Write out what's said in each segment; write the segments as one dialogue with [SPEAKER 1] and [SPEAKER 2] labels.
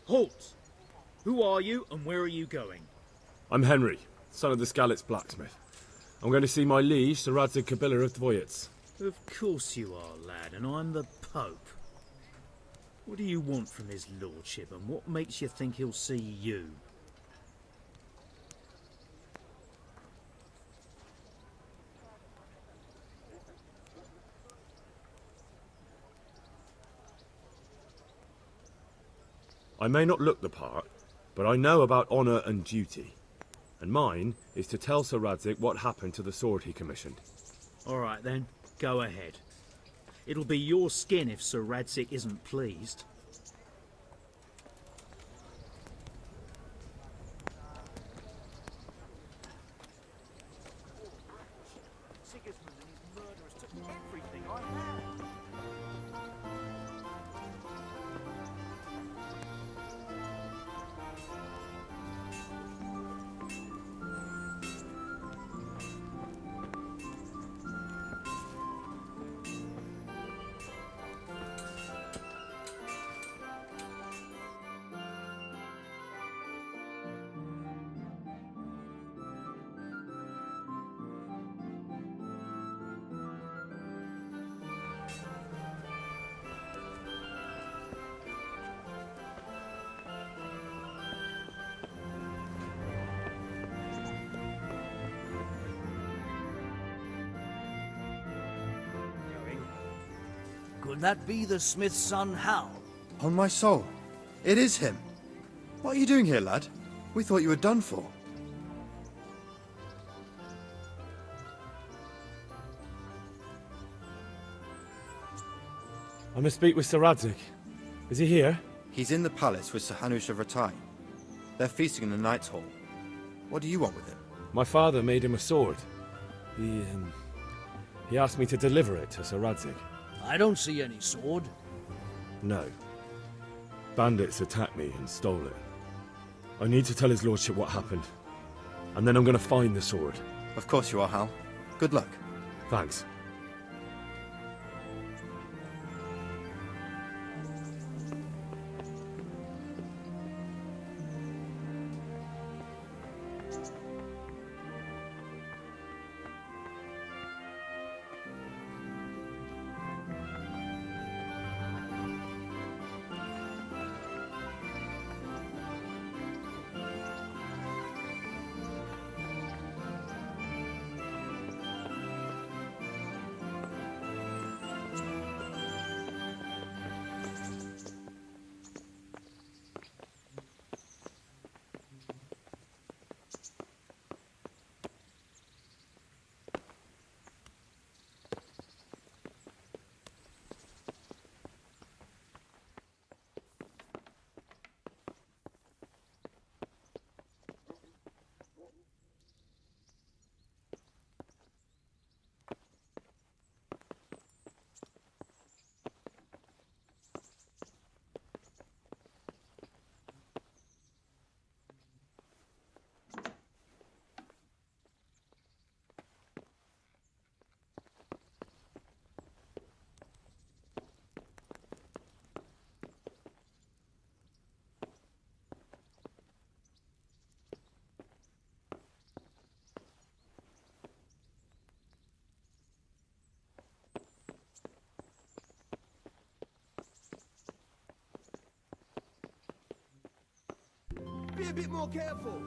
[SPEAKER 1] Halt! Who are you and where are you going?
[SPEAKER 2] I'm Henry, son of the Skalitz blacksmith. I'm going to see my liege, Sir Radzig Kabila of Dvoyets.
[SPEAKER 1] Of course you are, lad, and I'm the Pope. What do you want from his lordship, and what makes you think he'll see you?
[SPEAKER 2] I may not look the part, but I know about honour and duty. And mine is to tell Sir Radzig what happened to the sword he commissioned.
[SPEAKER 1] All right then, go ahead. It'll be your skin if Sir Radzig isn't pleased. Sigismund and his murderers took everything I had.
[SPEAKER 3] Could that be the smith's son, Hal?
[SPEAKER 4] On my soul, it is him. What are you doing here, lad? We thought you were done for.
[SPEAKER 2] I must speak with Sir Radzig. Is he here?
[SPEAKER 4] He's in the palace with Sir Hanush of Rattay. They're feasting in the Knight's Hall. What do you want with him?
[SPEAKER 2] My father made him a sword. He asked me to deliver it to Sir Radzig.
[SPEAKER 3] I don't see any sword.
[SPEAKER 2] No. Bandits attacked me and stole it. I need to tell his lordship what happened. And then I'm going to find the sword.
[SPEAKER 4] Of course you are, Hal. Good luck.
[SPEAKER 2] Thanks.
[SPEAKER 5] Be a bit more careful.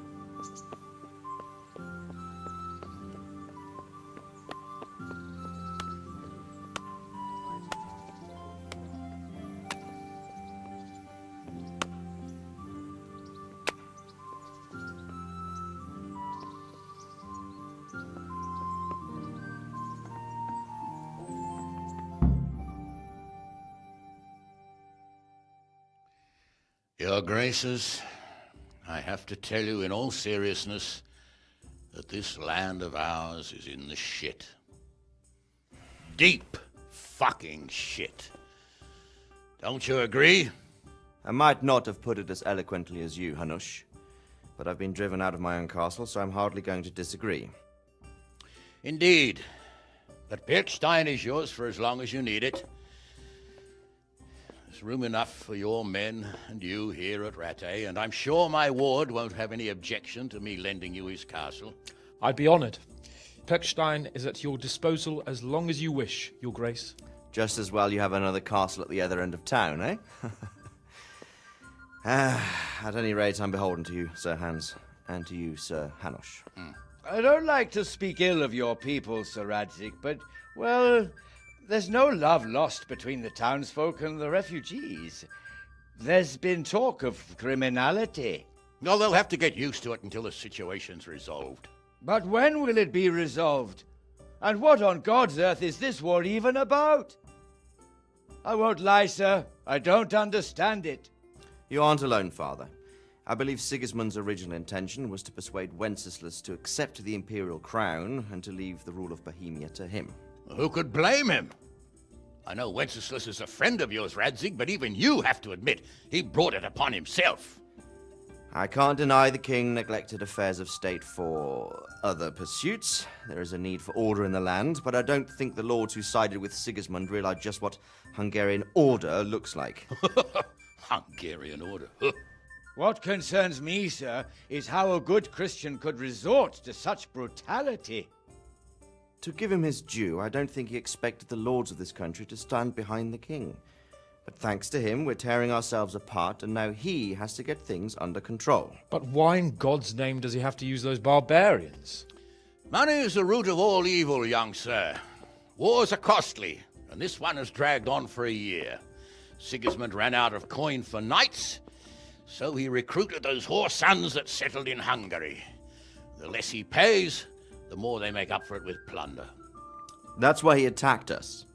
[SPEAKER 6] Your Graces, I have to tell you in all seriousness that this land of ours is in the shit. Deep fucking shit. Don't you agree?
[SPEAKER 7] I might not have put it as eloquently as you, Hanush, but I've been driven out of my own castle, so I'm hardly going to disagree.
[SPEAKER 6] Indeed. But Pirkstein is yours for as long as you need it. There's room enough for your men and you here at Rattay, and I'm sure my ward won't have any objection to me lending you his castle.
[SPEAKER 5] I'd be honoured. Pechstein is at your disposal as long as you wish, Your Grace.
[SPEAKER 7] Just as well you have another castle at the other end of town, eh? At any rate, I'm beholden to you, Sir Hans, and to you, Sir Hanush.
[SPEAKER 8] I don't like to speak ill of your people, Sir Radzig, but, well, there's no love lost between the townsfolk and the refugees. There's been talk of criminality.
[SPEAKER 6] Well, they'll have to get used to it until the situation's resolved.
[SPEAKER 8] But when will it be resolved? And what on God's earth is this war even about? I won't lie, sir. I don't understand it.
[SPEAKER 7] You aren't alone, Father. I believe Sigismund's original intention was to persuade Wenceslas to accept the imperial crown and to leave the rule of Bohemia to him.
[SPEAKER 6] Who could blame him? I know Wenceslas is a friend of yours, Radzig, but even you have to admit he brought it upon himself.
[SPEAKER 7] I can't deny the king neglected affairs of state for other pursuits. There is a need for order in the land, but I don't think the lords who sided with Sigismund realized just what Hungarian order looks like.
[SPEAKER 6] Hungarian order.
[SPEAKER 8] What concerns me, sir, is how a good Christian could resort to such brutality.
[SPEAKER 7] To give him his due, I don't think he expected the lords of this country to stand behind the king. But thanks to him, we're tearing ourselves apart, and now he has to get things under control.
[SPEAKER 5] But why in God's name does he have to use those barbarians?
[SPEAKER 6] Money is the root of all evil, young sir. Wars are costly, and this one has dragged on for a year. Sigismund ran out of coin for knights, so he recruited those whore sons that settled in Hungary. The less he pays, the more they make up for it with plunder.
[SPEAKER 7] That's why he attacked us.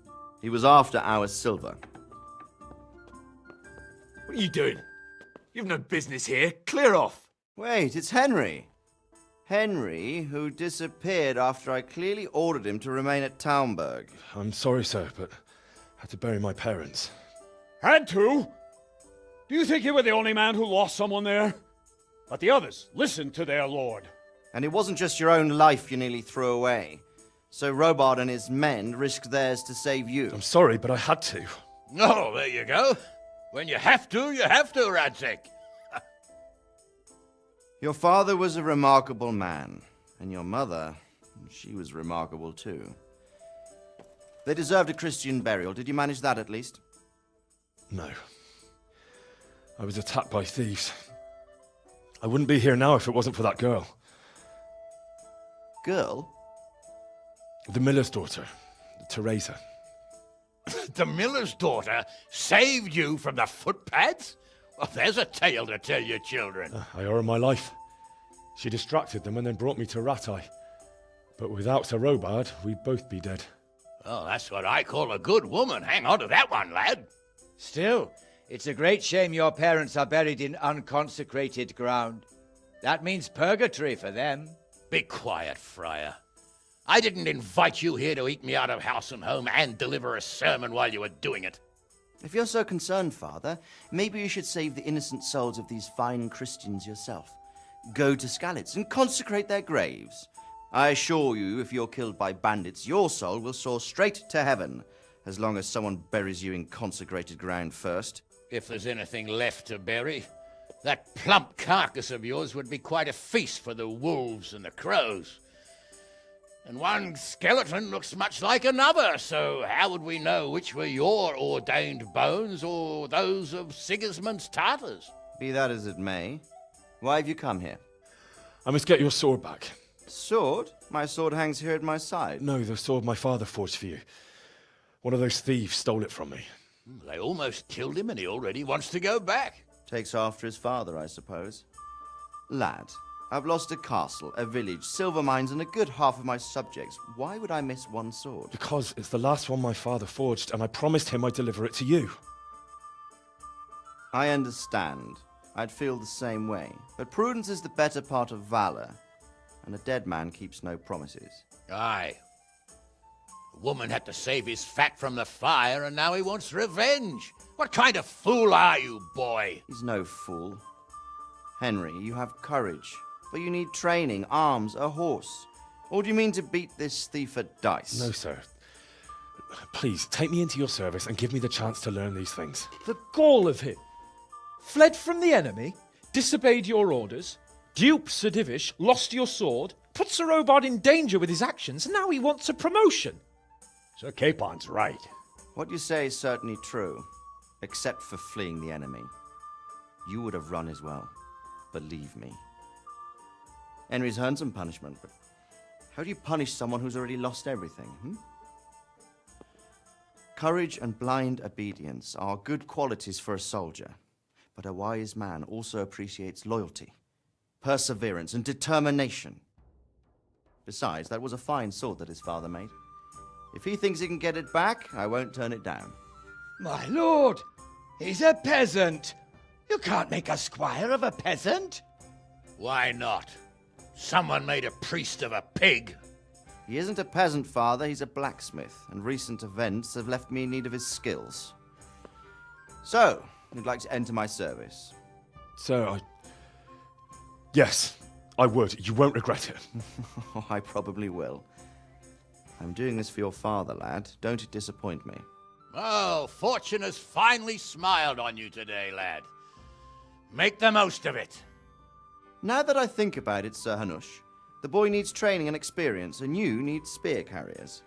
[SPEAKER 7] He was after our silver.
[SPEAKER 2] What are you doing? You've no business here. Clear off.
[SPEAKER 7] Wait, it's Henry. Henry, who disappeared after I clearly ordered him to remain at Taunberg.
[SPEAKER 2] I'm sorry, sir, but I had to bury my parents.
[SPEAKER 9] Had to? Do you think you were the only man who lost someone there? But the others listened to their lord.
[SPEAKER 7] And it wasn't just your own life you nearly threw away. So Robard and his men risked theirs to save you.
[SPEAKER 2] I'm sorry, but I had to.
[SPEAKER 6] Oh, there you go. When you have to, Radzig.
[SPEAKER 7] Your father was a remarkable man, and your mother, she was remarkable too. They deserved a Christian burial. Did you manage that at least?
[SPEAKER 2] No. I was attacked by thieves. I wouldn't be here now if it wasn't for that girl.
[SPEAKER 7] Girl?
[SPEAKER 2] The miller's daughter, Teresa.
[SPEAKER 6] The miller's daughter saved you from the footpads? Well, there's a tale to tell your children.
[SPEAKER 2] I owe her my life. She distracted them and then brought me to Rattay. But without Sir Robard, we'd both be dead.
[SPEAKER 6] Oh, that's what I call a good woman. Hang on to that one, lad.
[SPEAKER 8] Still, it's a great shame your parents are buried in unconsecrated ground. That means purgatory for them.
[SPEAKER 6] Be quiet, Friar. I didn't invite you here to eat me out of house and home and deliver a sermon while you were doing it.
[SPEAKER 7] If you're so concerned, Father, maybe you should save the innocent souls of these fine Christians yourself. Go to Skalitz and consecrate their graves. I assure you, if you're killed by bandits, your soul will soar straight to heaven, as long as someone buries you in consecrated ground first.
[SPEAKER 6] If there's anything left to bury, that plump carcass of yours would be quite a feast for the wolves and the crows. And one skeleton looks much like another, so how would we know which were your ordained bones or those of Sigismund's Tartars?
[SPEAKER 7] Be that as it may, why have you come here?
[SPEAKER 2] I must get your sword back.
[SPEAKER 7] Sword? My sword hangs here at my side.
[SPEAKER 2] No, the sword my father forged for you. One of those thieves stole it from me.
[SPEAKER 6] They almost killed him and he already wants to go back.
[SPEAKER 7] Takes after his father, I suppose. Lad, I've lost a castle, a village, silver mines, and a good half of my subjects. Why would I miss one sword?
[SPEAKER 2] Because it's the last one my father forged, and I promised him I'd deliver it to you.
[SPEAKER 7] I understand. I'd feel the same way. But prudence is the better part of valor, and a dead man keeps no promises.
[SPEAKER 6] Aye. The woman had to save his fat from the fire, and now he wants revenge. What kind of fool are you, boy?
[SPEAKER 7] He's no fool. Henry, you have courage, but you need training, arms, a horse. Or do you mean to beat this thief at dice?
[SPEAKER 2] No, sir. Please, take me into your service and give me the chance to learn these things.
[SPEAKER 5] The gall of him! Fled from the enemy, disobeyed your orders, duped Sir Divish, lost your sword, put Sir Robard in danger with his actions, and now he wants a promotion.
[SPEAKER 9] Sir Capon's right.
[SPEAKER 7] What you say is certainly true, except for fleeing the enemy. You would have run as well, believe me. Henry's earned some punishment, but how do you punish someone who's already lost everything, Courage and blind obedience are good qualities for a soldier, but a wise man also appreciates loyalty, perseverance, and determination. Besides, that was a fine sword that his father made. If he thinks he can get it back, I won't turn it down.
[SPEAKER 8] My lord, he's a peasant. You can't make a squire of a peasant.
[SPEAKER 6] Why not? Someone made a priest of a pig.
[SPEAKER 7] He isn't a peasant, father, he's a blacksmith, and recent events have left me in need of his skills. So, you'd like to enter my service?
[SPEAKER 2] Sir, Yes, I would. You won't regret it.
[SPEAKER 7] Oh, I probably will. I'm doing this for your father, lad. Don't it disappoint me.
[SPEAKER 6] Oh, fortune has finally smiled on you today, lad. Make the most of it.
[SPEAKER 7] Now that I think about it, Sir Hanush, the boy needs training and experience, and you need spear carriers.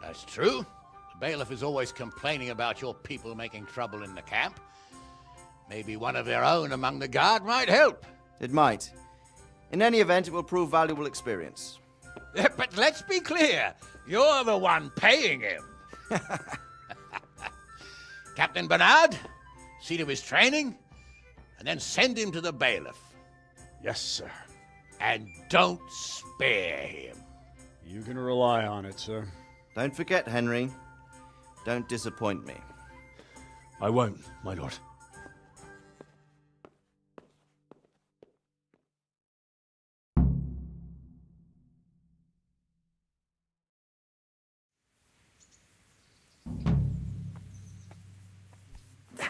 [SPEAKER 6] That's true. The bailiff is always complaining about your people making trouble in the camp. Maybe one of their own among the guard might help.
[SPEAKER 7] It might. In any event, it will prove valuable experience.
[SPEAKER 6] But let's be clear, you're the one paying him. Captain Bernard, see to his training, and then send him to the bailiff.
[SPEAKER 9] Yes, sir.
[SPEAKER 6] And don't spare him.
[SPEAKER 9] You can rely on it, sir.
[SPEAKER 7] Don't forget, Henry. Don't disappoint me.
[SPEAKER 2] I won't, my lord.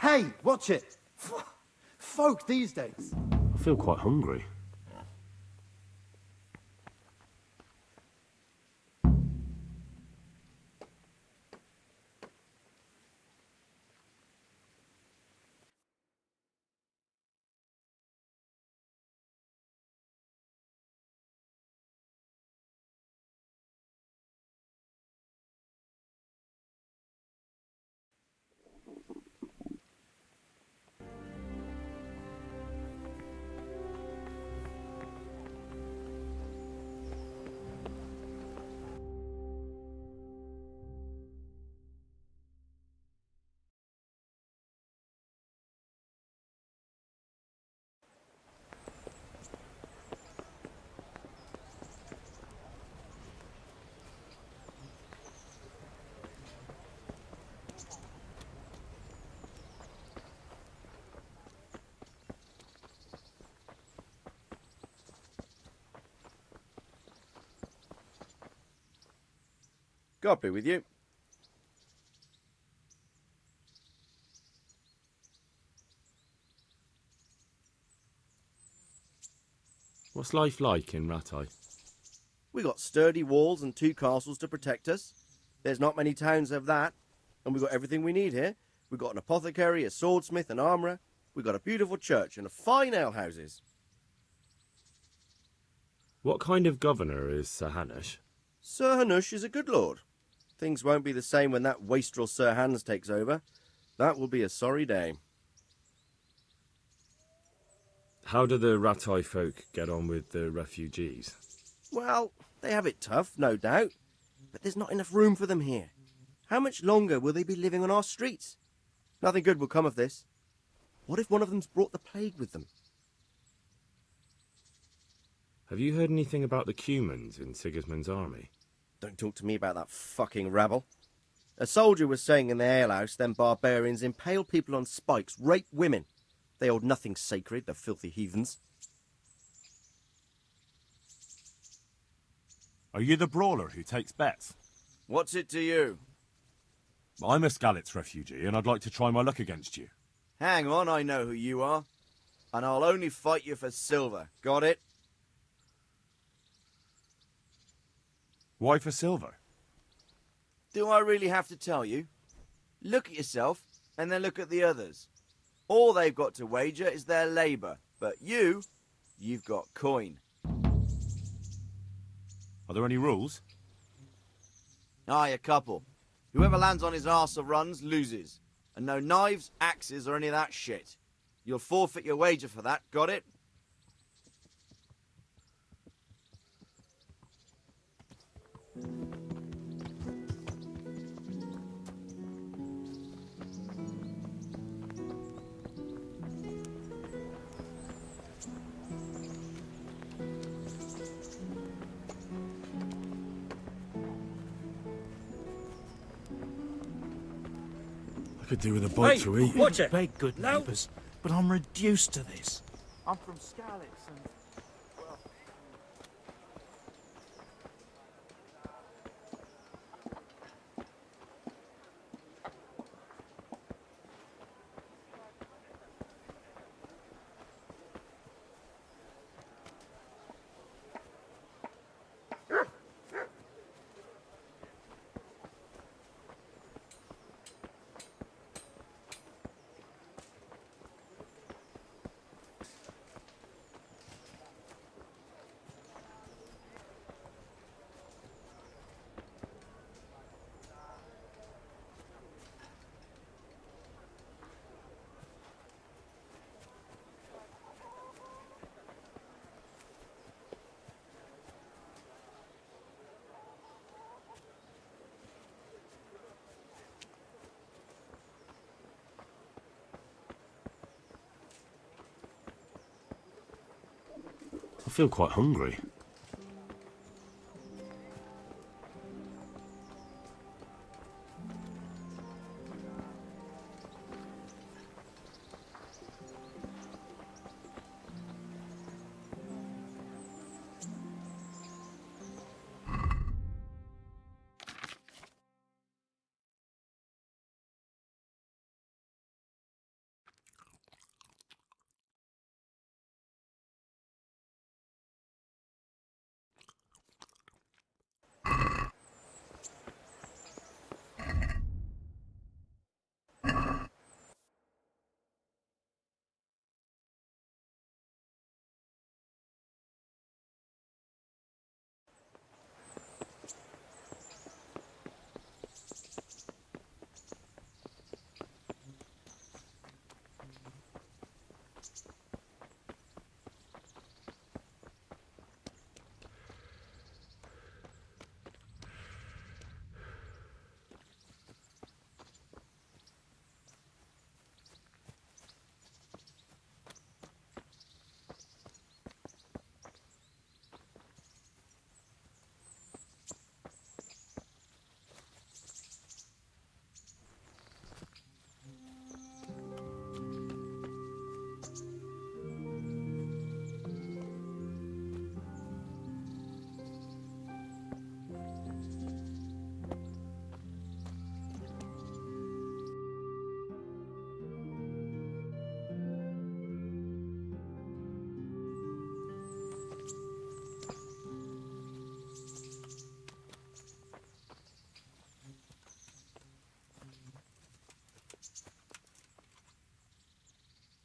[SPEAKER 10] Hey, watch it! Folk these days.
[SPEAKER 2] I feel quite hungry.
[SPEAKER 11] God be with you.
[SPEAKER 2] What's life like in Rattay?
[SPEAKER 11] We got sturdy walls and 2 castles to protect us. There's not many towns have that. And we got everything we need here. We got an apothecary, a swordsmith, an armourer. We got a beautiful church and a fine alehouses.
[SPEAKER 2] What kind of governor is Sir Hanush?
[SPEAKER 11] Sir Hanush is a good lord. Things won't be the same when that wastrel Sir Hans takes over. That will be a sorry day.
[SPEAKER 2] How do the Rattay folk get on with the refugees?
[SPEAKER 11] Well, they have it tough, no doubt. But there's not enough room for them here. How much longer will they be living on our streets? Nothing good will come of this. What if one of them's brought the plague with them?
[SPEAKER 2] Have you heard anything about the Cumans in Sigismund's army?
[SPEAKER 11] Don't talk to me about that fucking rabble. A soldier was saying in the alehouse them barbarians impale people on spikes, rape women. They hold nothing sacred, the filthy heathens.
[SPEAKER 12] Are you the brawler who takes bets?
[SPEAKER 11] What's it to you?
[SPEAKER 12] I'm a Skalitz refugee, and I'd like to try my luck against you.
[SPEAKER 11] Hang on, I know who you are. And I'll only fight you for silver. Got it?
[SPEAKER 12] Why for silver?
[SPEAKER 11] Do I really have to tell you? Look at yourself, and then look at the others. All they've got to wager is their labour, but you've got coin.
[SPEAKER 12] Are there any rules?
[SPEAKER 11] Aye, a couple. Whoever lands on his arse or runs, loses. And no knives, axes, or any of that shit. You'll forfeit your wager for that, got it?
[SPEAKER 2] I could do with a bite to eat.
[SPEAKER 1] Watch it!
[SPEAKER 10] Beg good neighbours, but I'm reduced to this.
[SPEAKER 11] I'm from Skalitz and...
[SPEAKER 12] I feel quite hungry.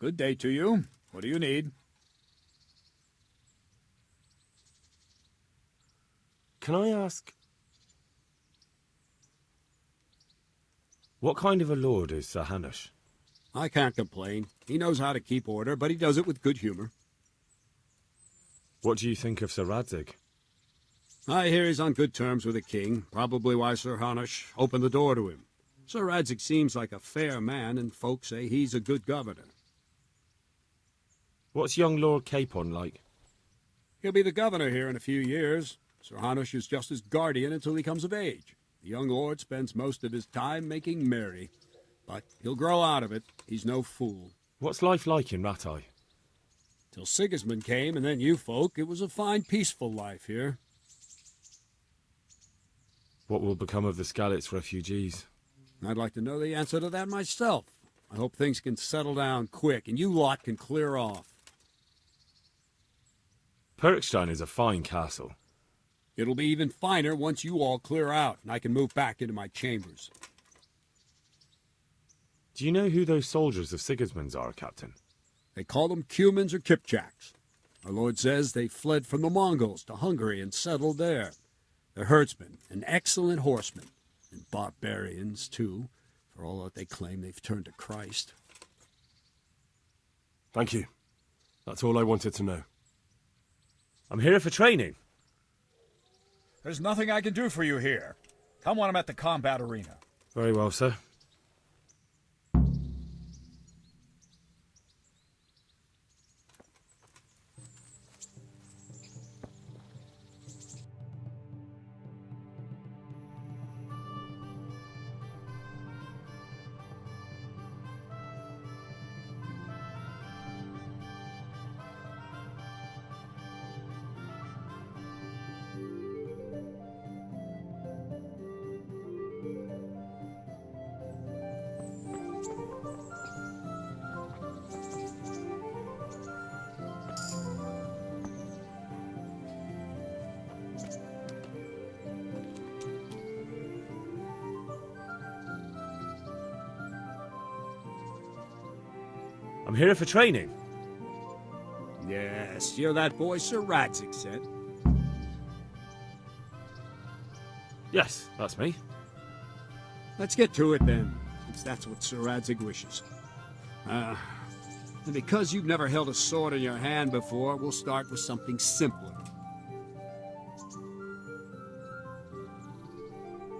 [SPEAKER 9] Good day to you. What do you need?
[SPEAKER 2] Can I ask... what kind of a lord is Sir Hanush?
[SPEAKER 9] I can't complain. He knows how to keep order, but he does it with good humor.
[SPEAKER 2] What do you think of Sir Radzig?
[SPEAKER 9] I hear he's on good terms with the king, probably why Sir Hanush opened the door to him. Sir Radzig seems like a fair man, and folk say he's a good governor.
[SPEAKER 2] What's young Lord Capon like?
[SPEAKER 9] He'll be the governor here in a few years. Sir Hanush is just his guardian until he comes of age. The young lord spends most of his time making merry. But he'll grow out of it. He's no fool.
[SPEAKER 2] What's life like in Rattay?
[SPEAKER 9] Till Sigismund came, and then you folk, it was a fine, peaceful life here.
[SPEAKER 2] What will become of the Skalitz refugees?
[SPEAKER 9] I'd like to know the answer to that myself. I hope things can settle down quick, and you lot can clear off.
[SPEAKER 2] Perkstein is a fine castle.
[SPEAKER 9] It'll be even finer once you all clear out and I can move back into my chambers.
[SPEAKER 2] Do you know who those soldiers of Sigismund's are, Captain?
[SPEAKER 9] They call them Cumans or Kipchaks. Our Lord says they fled from the Mongols to Hungary and settled there. They're herdsmen and excellent horsemen, and barbarians, too, for all that they claim they've turned to Christ.
[SPEAKER 12] Thank you. That's all I wanted to know.
[SPEAKER 2] I'm here for training.
[SPEAKER 13] There's nothing I can do for you here. Come when I'm at the combat arena.
[SPEAKER 2] Very well, sir. I'm here for training.
[SPEAKER 9] Yes, you're that boy Sir Radzik said.
[SPEAKER 2] Yes, that's me.
[SPEAKER 9] Let's get to it then, since that's what Sir Radzik wishes. And because you've never held a sword in your hand before, we'll start with something simpler.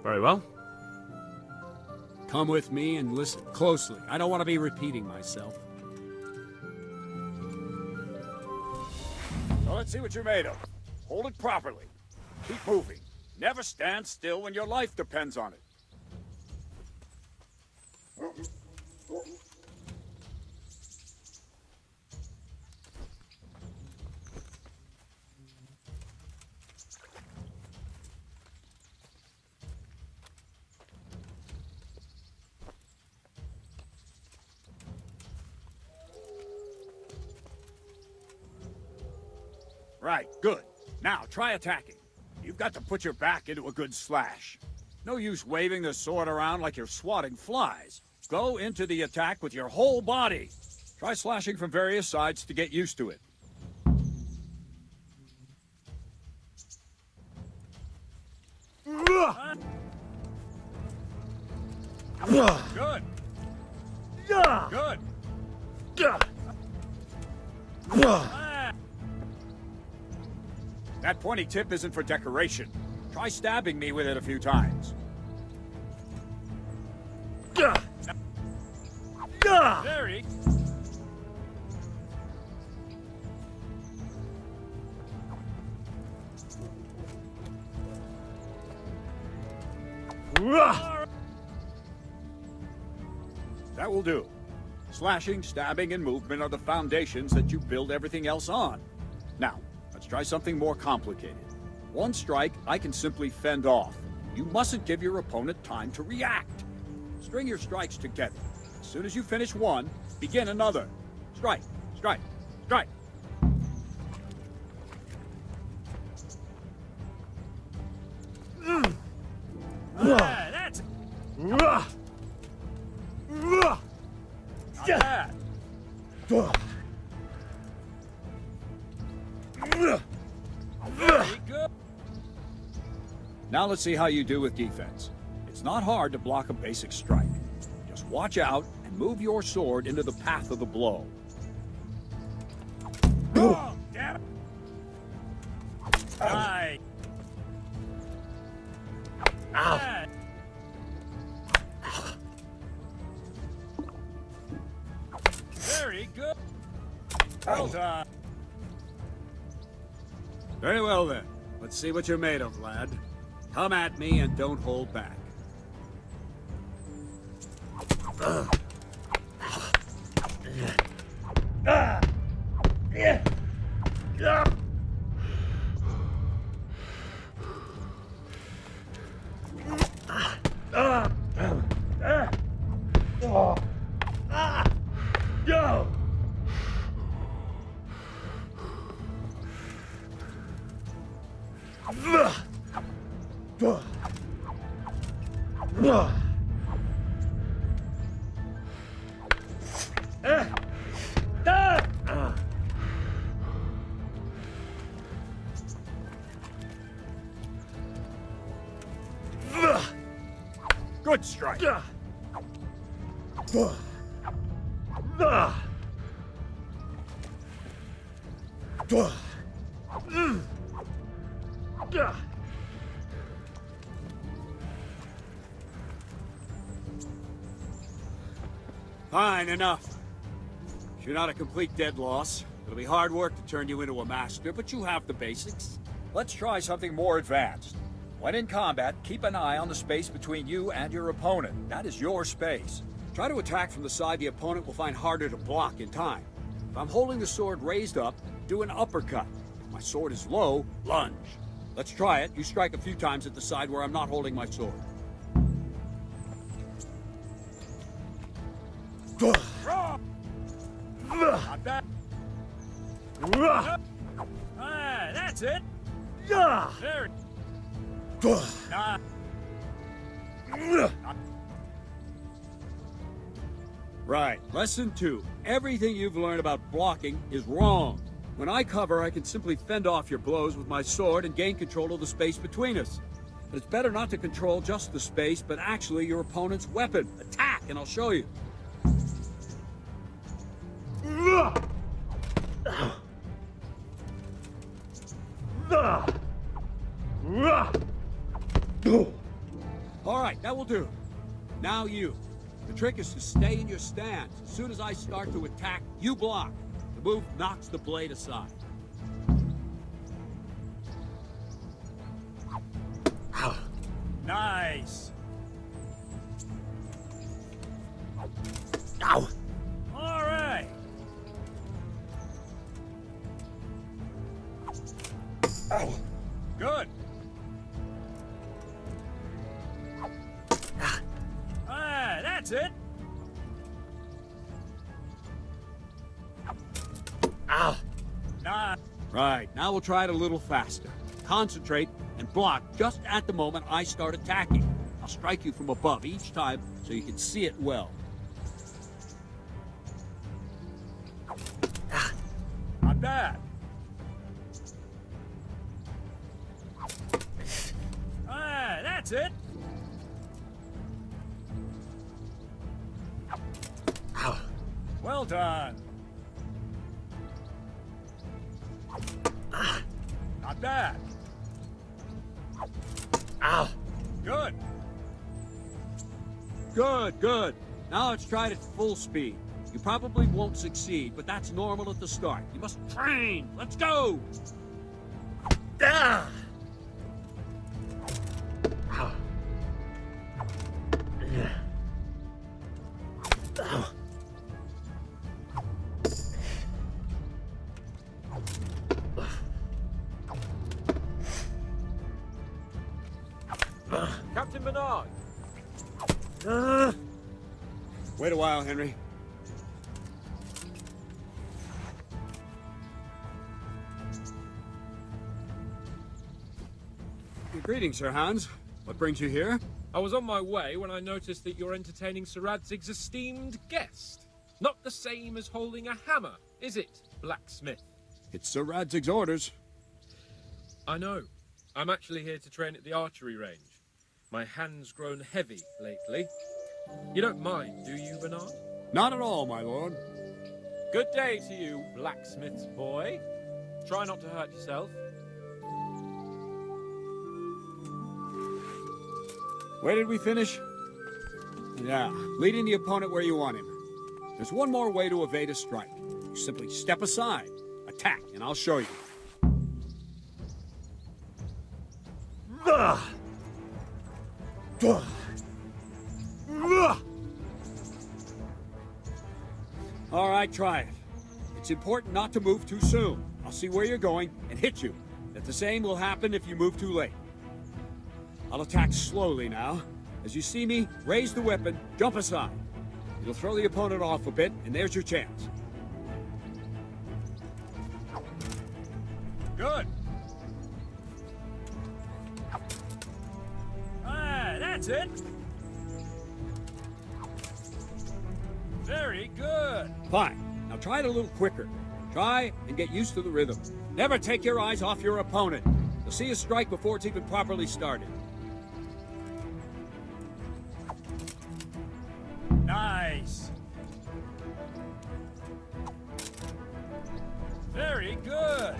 [SPEAKER 2] Very well.
[SPEAKER 9] Come with me and listen closely. I don't want to be repeating myself.
[SPEAKER 13] So let's see what you're made of. Hold it properly. Keep moving. Never stand still when your life depends on it. Right, good. Now, try attacking. You've got to put your back into a good slash. No use waving the sword around like you're swatting flies. Go into the attack with your whole body. Try slashing from various sides to get used to it. Good. Good. That pointy tip isn't for decoration. Try stabbing me with it a few times. There he... That will do. Slashing, stabbing, and movement are the foundations that you build everything else on. Now, let's try something more complicated. One strike, I can simply fend off. You mustn't give your opponent time to react. String your strikes together. As soon as you finish one, begin another. Strike, strike, strike. That's it. Not bad. Very good. Now let's see how you do with defense. It's not hard to block a basic strike. Just watch out and move your sword into the path of the blow. Oh, damn it! Right. Ow. Very good. Well done.
[SPEAKER 9] Very well then. Let's see what you're made of, lad. Come at me and don't hold back.
[SPEAKER 2] Ugh!
[SPEAKER 13] Good strike. Fine, enough. You're not a complete dead loss. It'll be hard work to turn you into a master, but you have the basics. Let's try something more advanced. When in combat, keep an eye on the space between you and your opponent. That is your space. Try to attack from the side the opponent will find harder to block in time. If I'm holding the sword raised up, do an uppercut. If my sword is low, lunge. Let's try it. You strike a few times at the side where I'm not holding my sword. Not bad. Ah, that's it. There. Right. Lesson 2. Everything you've learned about blocking is wrong. When I cover, I can simply fend off your blows with my sword and gain control of the space between us. But it's better not to control just the space, but actually your opponent's weapon. Attack, and I'll show you. All right, that will do. Now you. The trick is to stay in your stance. As soon as I start to attack, you block. The move knocks the blade aside. Nice. Ow. All right. Ow. Good. Ah, that's it. Ow. Nah. Right, now we'll try it a little faster. Concentrate and block just at the moment I start attacking. I'll strike you from above each time so you can see it well. Not bad. Ah, that's it. Ow. Well done. Not bad. Ow. Good. Good, good. Now let's try it at full speed. You probably won't succeed, but that's normal at the start. You must train. Let's go. Ah. Ow. Ow.
[SPEAKER 5] Captain Bernard!
[SPEAKER 13] Wait a while, Henry. Greetings, Sir Hans. What brings you here?
[SPEAKER 5] I was on my way when I noticed that you're entertaining Sir Radzig's esteemed guest. Not the same as holding a hammer, is it, blacksmith?
[SPEAKER 13] It's Sir Radzig's orders.
[SPEAKER 5] I know. I'm actually here to train at the archery range. My hand's grown heavy lately. You don't mind, do you, Bernard?
[SPEAKER 13] Not at all, my lord.
[SPEAKER 5] Good day to you, blacksmith's boy. Try not to hurt yourself.
[SPEAKER 13] Where did we finish? Yeah, leading the opponent where you want him. There's one more way to evade a strike. You simply step aside, attack, and I'll show you. All right, try it. It's important not to move too soon. I'll see where you're going and hit you. That the same will happen if you move too late. I'll attack slowly now. As you see me, raise the weapon, jump aside. It'll throw the opponent off a bit, and there's your chance. Good. Ah, that's it. Very good. Fine. Now try it a little quicker. Try and get used to the rhythm. Never take your eyes off your opponent. You'll see a strike before it's even properly started. Nice. Very good.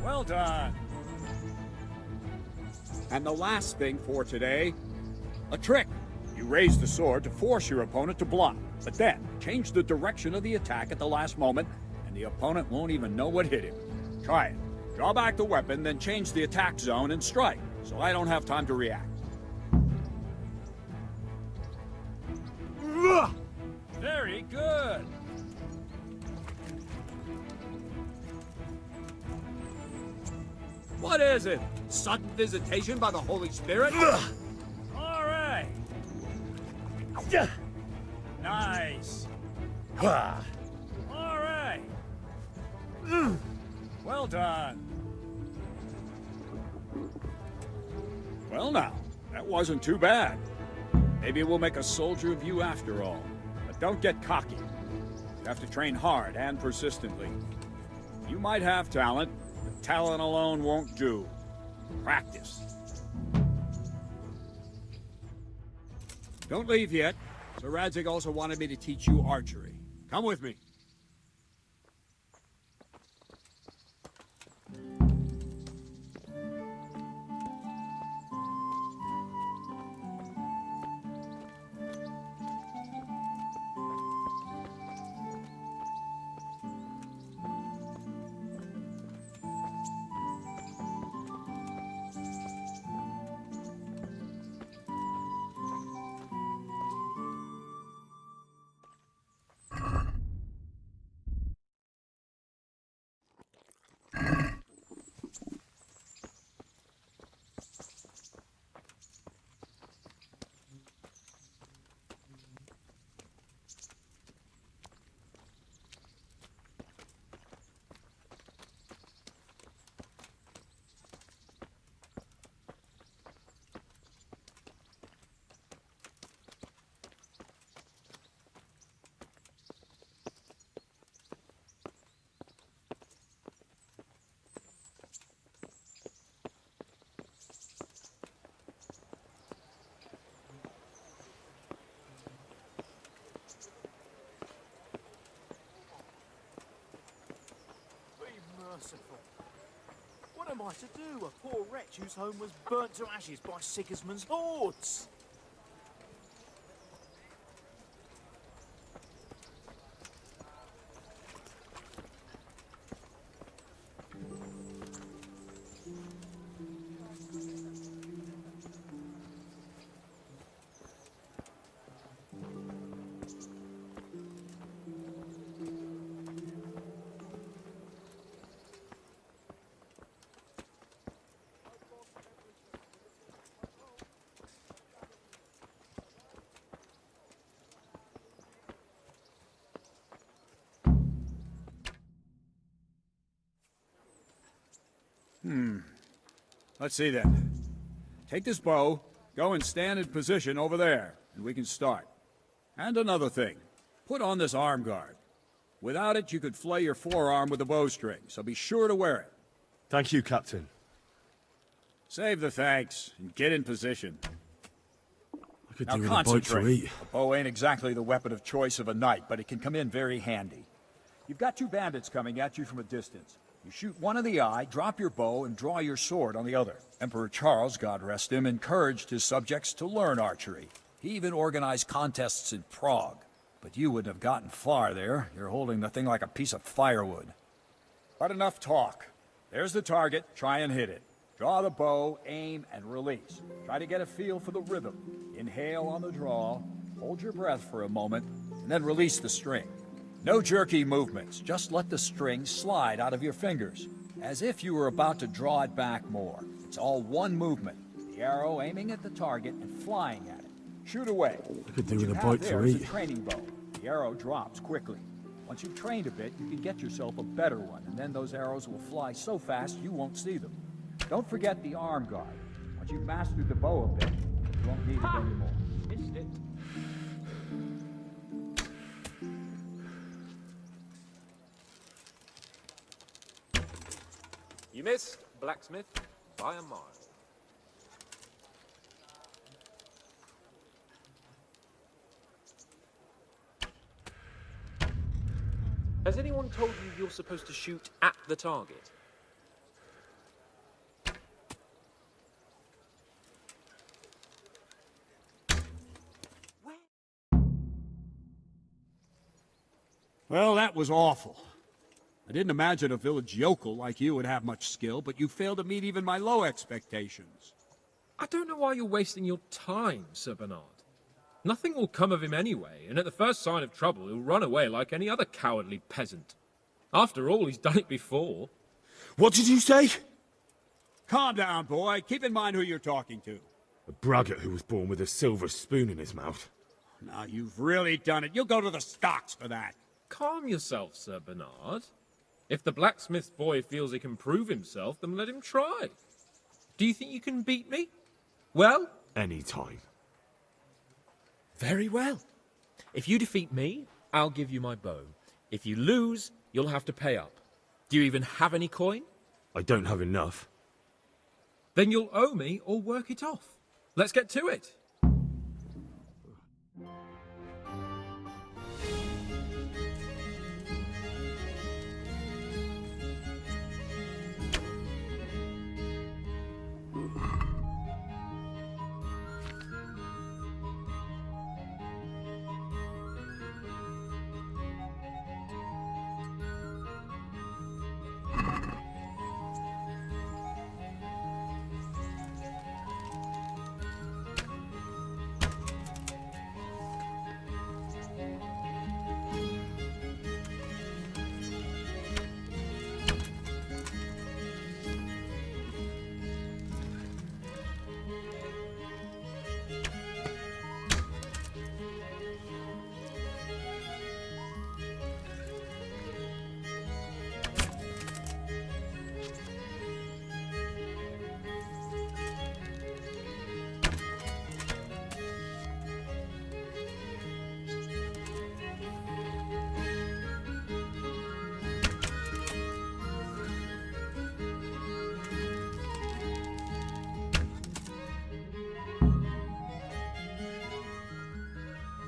[SPEAKER 13] Well done. And the last thing for today, a trick. You raise the sword to force your opponent to block, but then change the direction of the attack at the last moment, and the opponent won't even know what hit him. Try it. Draw back the weapon, then change the attack zone and strike, so I don't have time to react. Very good. What is it? Sudden visitation by the Holy Spirit? All right. Nice. All right. Well done. Well now, that wasn't too bad. Maybe we'll make a soldier of you after all. But don't get cocky. You have to train hard and persistently. You might have talent, but talent alone won't do. Practice. Don't leave yet. Sir Radzig also wanted me to teach you archery. Come with me.
[SPEAKER 1] Merciful. What am I to do? A poor wretch whose home was burnt to ashes by Sigismund's hordes.
[SPEAKER 13] Let's see then. Take this bow, go and stand in position over there, and we can start. And another thing, put on this arm guard. Without it, you could flay your forearm with a bowstring, so be sure to wear it.
[SPEAKER 2] Thank you, Captain.
[SPEAKER 13] Save the thanks, and get in position.
[SPEAKER 2] I could
[SPEAKER 13] Now
[SPEAKER 2] do with a bite to
[SPEAKER 13] concentrate.
[SPEAKER 2] eat.
[SPEAKER 13] A bow ain't exactly the weapon of choice of a knight, but it can come in very handy. You've got two bandits coming at you from a distance. You shoot one in the eye, drop your bow, and draw your sword on the other. Emperor Charles, God rest him, encouraged his subjects to learn archery. He even organized contests in Prague. But you wouldn't have gotten far there. You're holding the thing like a piece of firewood. But enough talk. There's the target. Try and hit it. Draw the bow, aim, and release. Try to get a feel for the rhythm. Inhale on the draw, hold your breath for a moment, and then release the string. No jerky movements, just let the string slide out of your fingers, as if you were about to draw it back more. It's all one movement, the arrow aiming at the target and flying at it. Shoot away.
[SPEAKER 2] I could do
[SPEAKER 13] What
[SPEAKER 2] with
[SPEAKER 13] you
[SPEAKER 2] a
[SPEAKER 13] have
[SPEAKER 2] bite
[SPEAKER 13] there
[SPEAKER 2] to
[SPEAKER 13] is
[SPEAKER 2] eat.
[SPEAKER 13] a training bow. The arrow drops quickly. Once you've trained a bit, you can get yourself a better one, and then those arrows will fly so fast you won't see them. Don't forget the arm guard. Once you've mastered the bow a bit, you won't need it anymore.
[SPEAKER 5] missed it. You missed, blacksmith, by a mile. Has anyone told you you're supposed to shoot at the target?
[SPEAKER 9] Well, that was awful. I didn't imagine a village yokel like you would have much skill, but you failed to meet even my low expectations.
[SPEAKER 5] I don't know why you're wasting your time, Sir Bernard. Nothing will come of him anyway, and at the first sign of trouble, he'll run away like any other cowardly peasant. After all, he's done it before.
[SPEAKER 2] What did you say?
[SPEAKER 9] Calm down, boy. Keep in mind who you're talking to.
[SPEAKER 2] A braggart who was born with a silver spoon in his mouth.
[SPEAKER 9] Now, you've really done it. You'll go to the stocks for that.
[SPEAKER 5] Calm yourself, Sir Bernard. If the blacksmith's boy feels he can prove himself, then let him try. Do you think you can beat me? Well?
[SPEAKER 2] Any time.
[SPEAKER 5] Very well. If you defeat me, I'll give you my bow. If you lose, you'll have to pay up. Do you even have any coin?
[SPEAKER 2] I don't have enough.
[SPEAKER 5] Then you'll owe me or work it off. Let's get to it.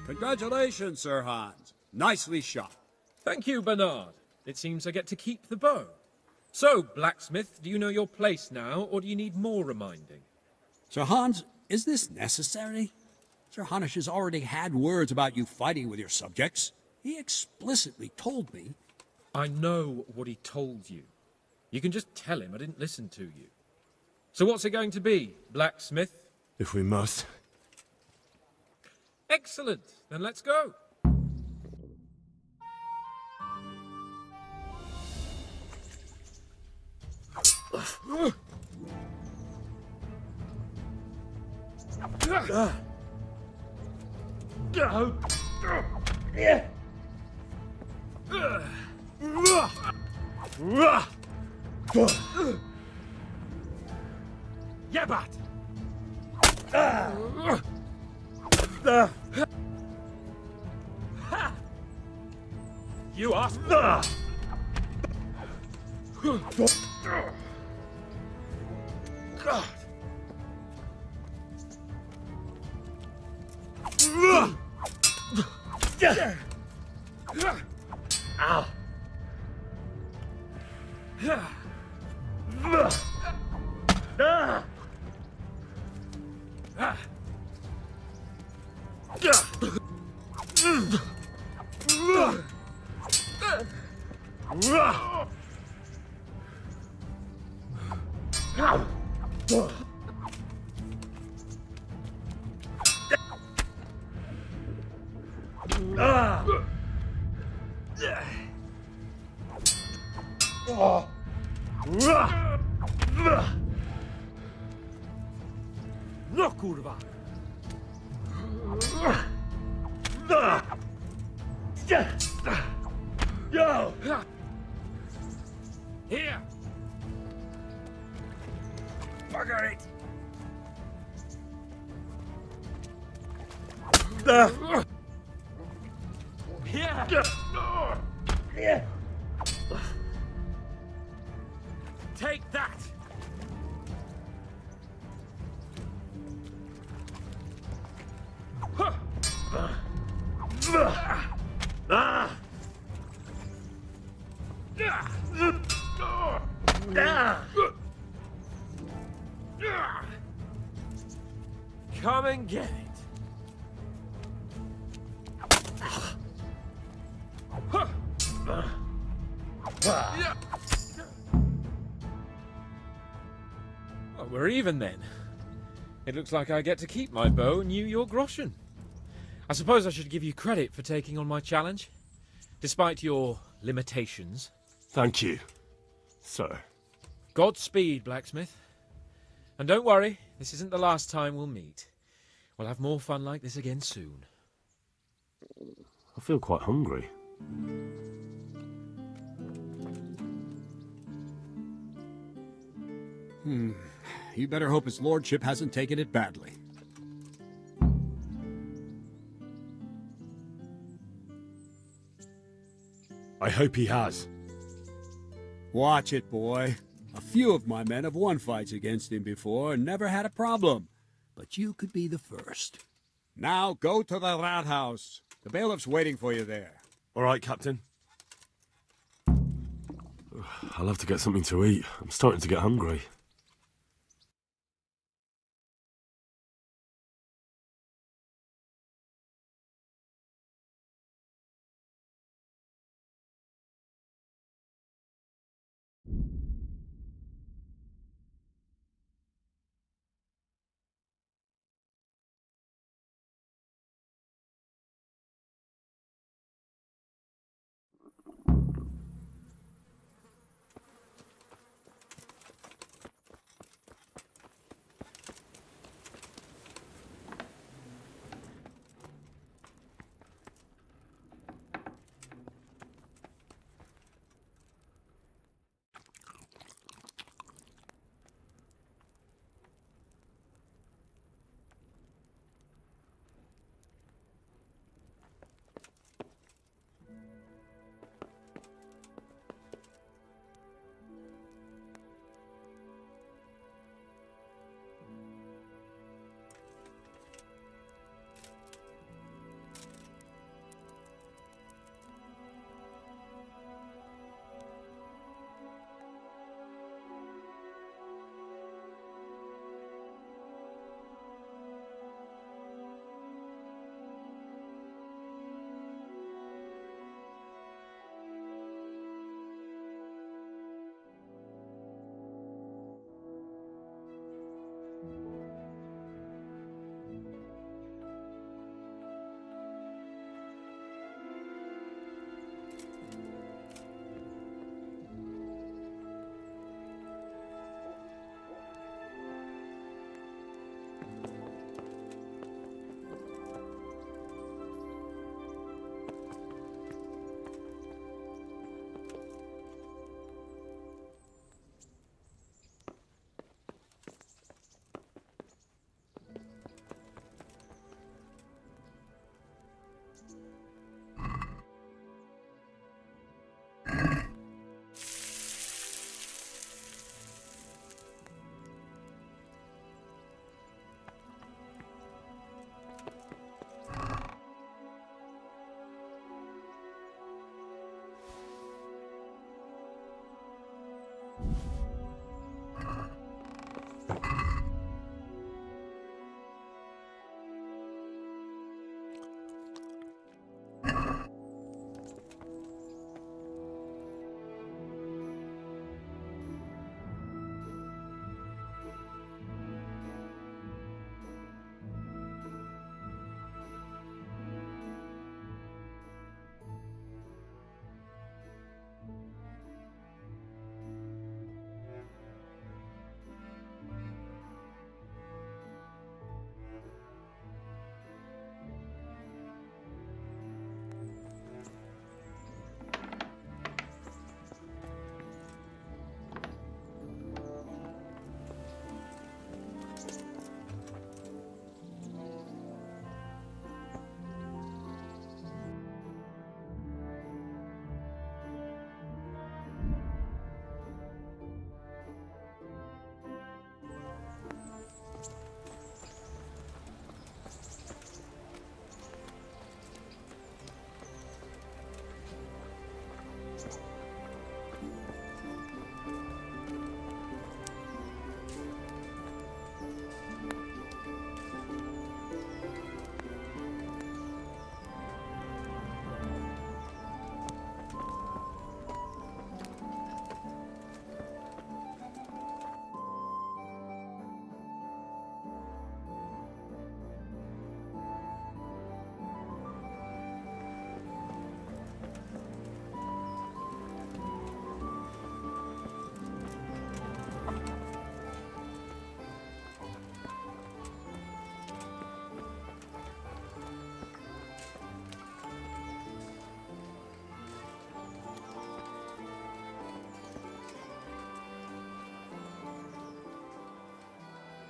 [SPEAKER 9] Congratulations, Sir Hans. Nicely shot.
[SPEAKER 5] Thank you, Bernard. It seems I get to keep the bow. So, blacksmith, do you know your place now, or do you need more reminding?
[SPEAKER 9] Sir Hans, is this necessary? Sir Hanush has already had words about you fighting with your subjects. He explicitly told me.
[SPEAKER 5] I know what he told you. You can just tell him I didn't listen to you. So what's it going to be, blacksmith?
[SPEAKER 2] If we must.
[SPEAKER 5] Excellent. Then let's go. Yabat! You asked. God. Ow. No kurwa! Yo! Here! Bugger it! Take that! Come and get it. Well, we're even then. It looks like I get to keep my bow and you your groschen. I suppose I should give you credit for taking on my challenge, despite your limitations.
[SPEAKER 12] Thank you, sir.
[SPEAKER 5] Godspeed, blacksmith. And don't worry, this isn't the last time we'll meet. We'll have more fun like this again soon.
[SPEAKER 12] I feel quite hungry.
[SPEAKER 9] You better hope his lordship hasn't taken it badly.
[SPEAKER 2] I hope he has.
[SPEAKER 9] Watch it, boy. A few of my men have won fights against him before and never had a problem. But you could be the first. Now go to the rat house. The bailiff's waiting for you there.
[SPEAKER 2] All right, Captain.
[SPEAKER 12] I'll have to get something to eat. I'm starting to get hungry.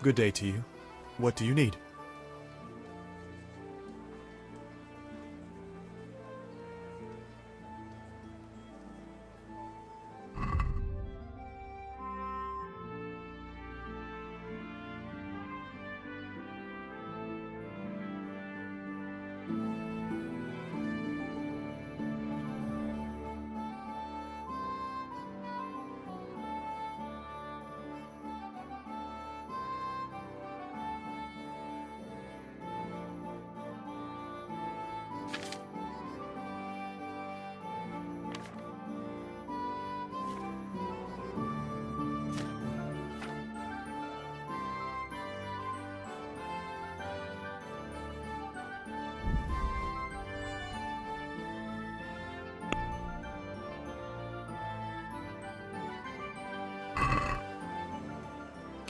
[SPEAKER 14] Good day to you. What do you need?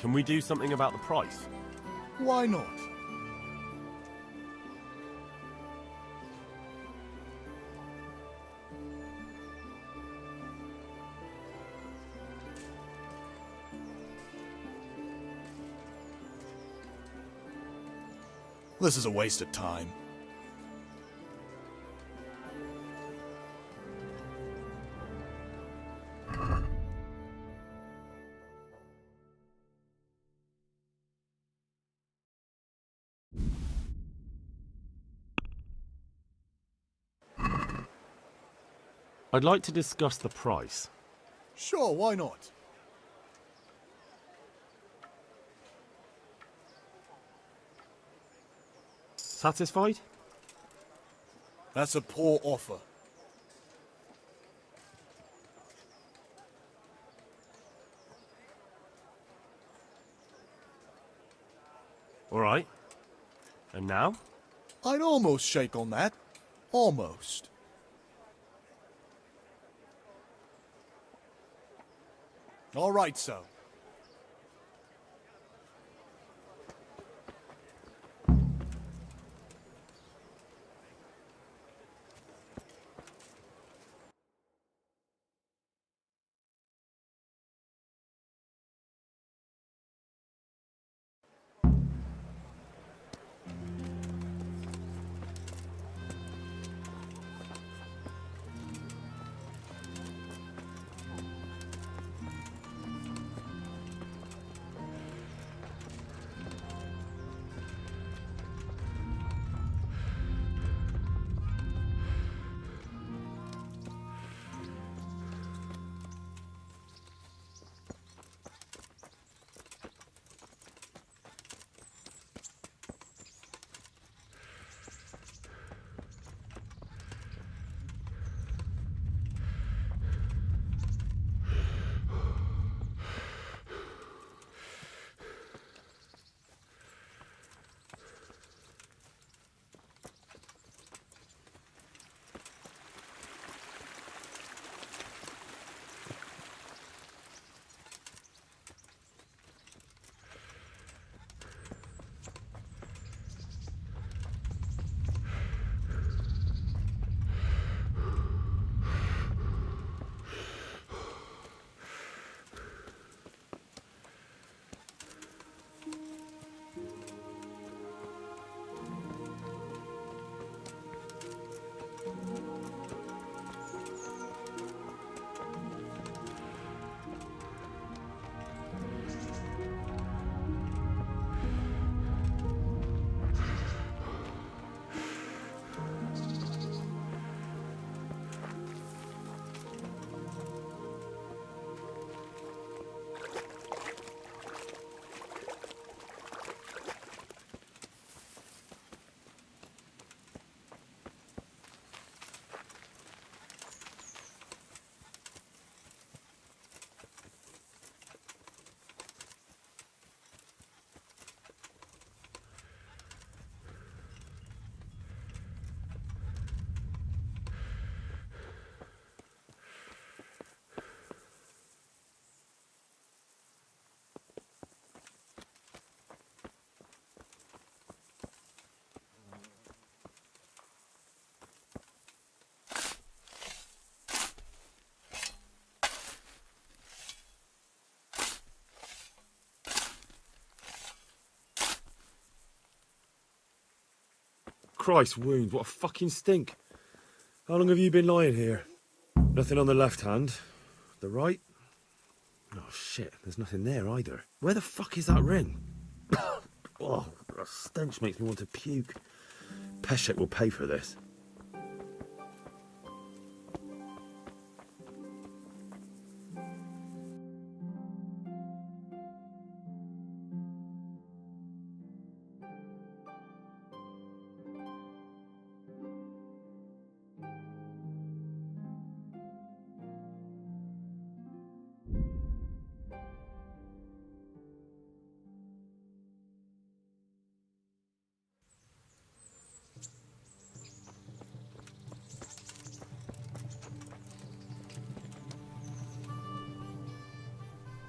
[SPEAKER 12] Can we do something about the price?
[SPEAKER 14] Why not? This is a waste of time.
[SPEAKER 12] I'd like to discuss the price.
[SPEAKER 14] Sure, why not?
[SPEAKER 12] Satisfied?
[SPEAKER 14] That's a poor offer.
[SPEAKER 12] All right. And now?
[SPEAKER 14] I'd almost shake on that. Almost. All right, so.
[SPEAKER 2] Christ, wounds, what a fucking stink. How long have you been lying here? Nothing on the left hand. The right? Oh shit, there's nothing there either. Where the fuck is that ring? Oh, the stench makes me want to puke. Peshek will pay for this.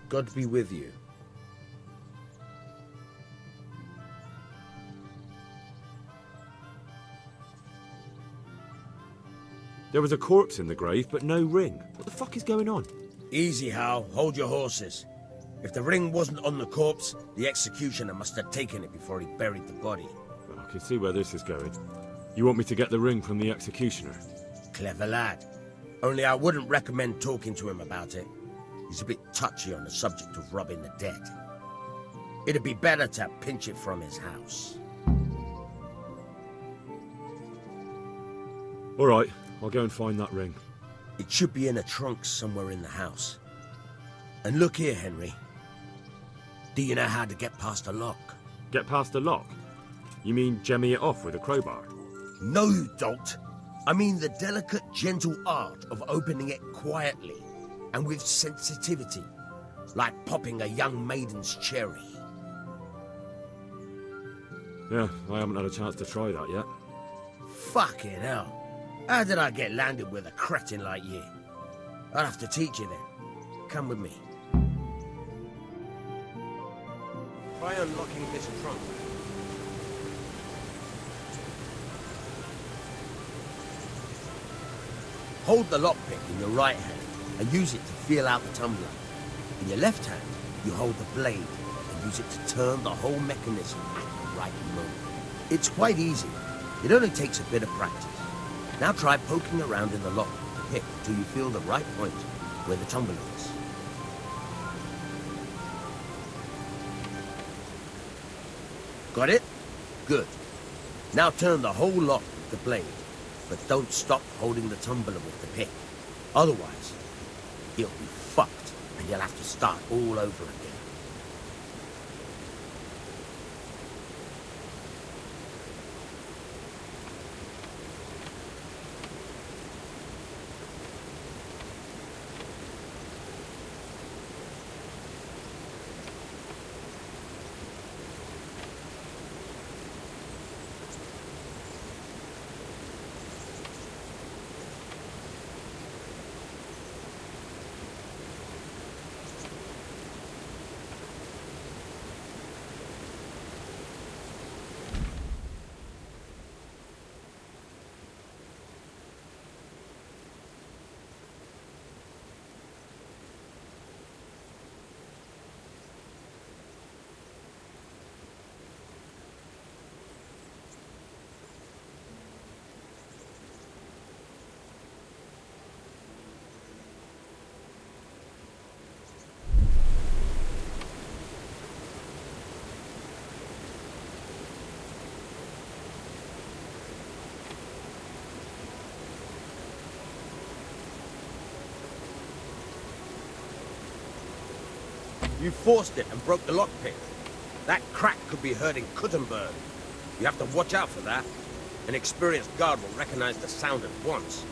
[SPEAKER 15] God be with you.
[SPEAKER 2] There was a corpse in the grave, but no ring. What the fuck is going on?
[SPEAKER 15] Easy, Hal. Hold your horses. If the ring wasn't on the corpse, the executioner must have taken it before he buried the body.
[SPEAKER 2] Well, I can see where this is going. You want me to get the ring from the executioner?
[SPEAKER 15] Clever lad. Only I wouldn't recommend talking to him about it. He's a bit touchy on the subject of robbing the dead. It'd be better to pinch it from his house.
[SPEAKER 2] All right, I'll go and find that ring.
[SPEAKER 15] It should be in a trunk somewhere in the house. And look here, Henry. Do you know how to get past a lock?
[SPEAKER 2] Get past a lock? You mean jemmy it off with a crowbar?
[SPEAKER 15] No, you don't. I mean the delicate, gentle art of opening it quietly and with sensitivity, like popping a young maiden's cherry.
[SPEAKER 2] Yeah, I haven't had a chance to try that yet.
[SPEAKER 15] Fucking hell. How did I get landed with a cretin like you? I'll have to teach you then. Come with me. Try unlocking this trunk. Hold the lockpick in your right hand and use it to feel out the tumbler. In your left hand, you hold the blade and use it to turn the whole mechanism at the right moment. It's quite easy. It only takes a bit of practice. Now try poking around in the lock with the pick till you feel the right point where the tumbler is. Got it? Good. Now turn the whole lock with the blade, but don't stop holding the tumbler with the pick. Otherwise, you'll be fucked and you'll have to start all over again. You forced it and broke the lockpick. That crack could be hurting Kuttenberg. You have to watch out for that. An experienced guard will recognize the sound at once.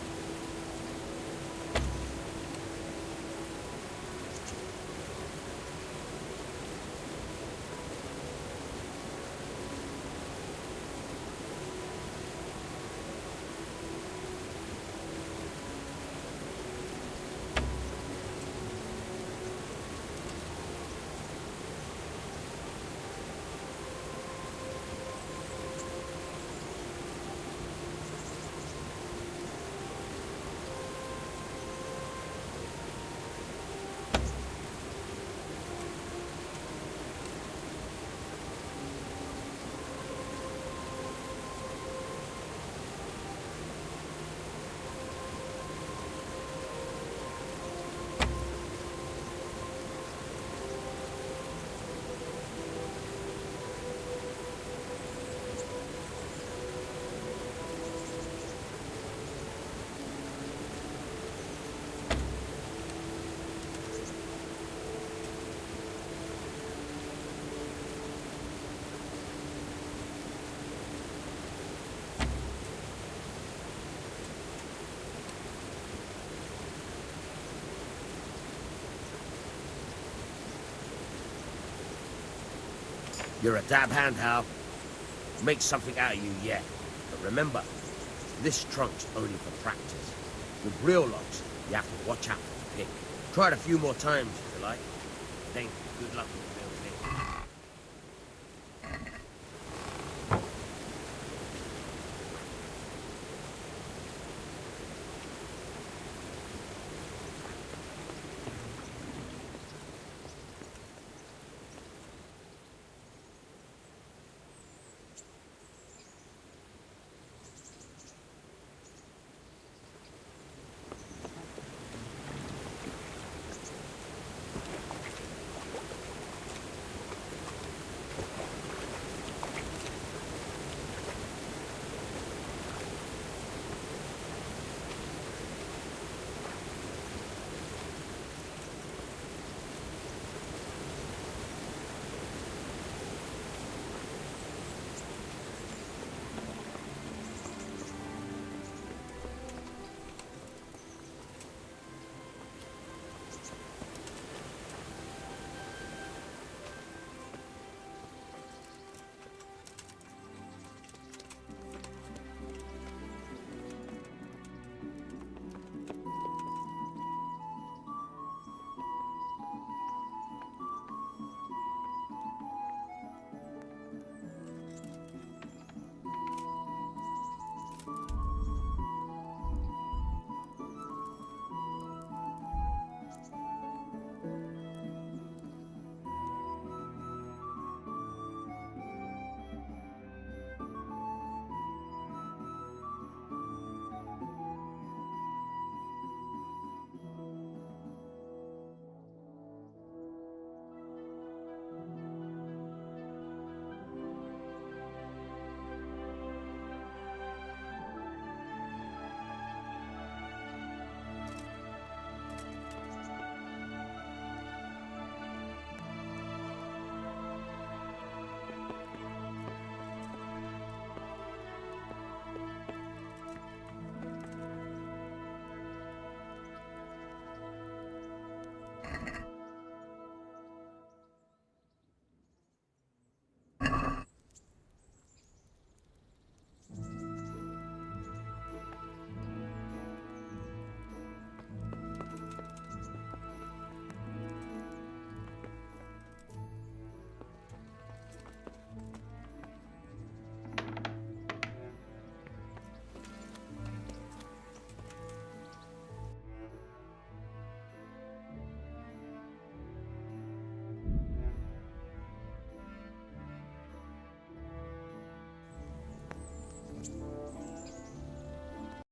[SPEAKER 15] You're a dab hand, Hal. Make something out of you yet. But remember, this trunk's only for practice. With real locks, you have to watch out for the pick. Try it a few more times if you like. Then good luck with it.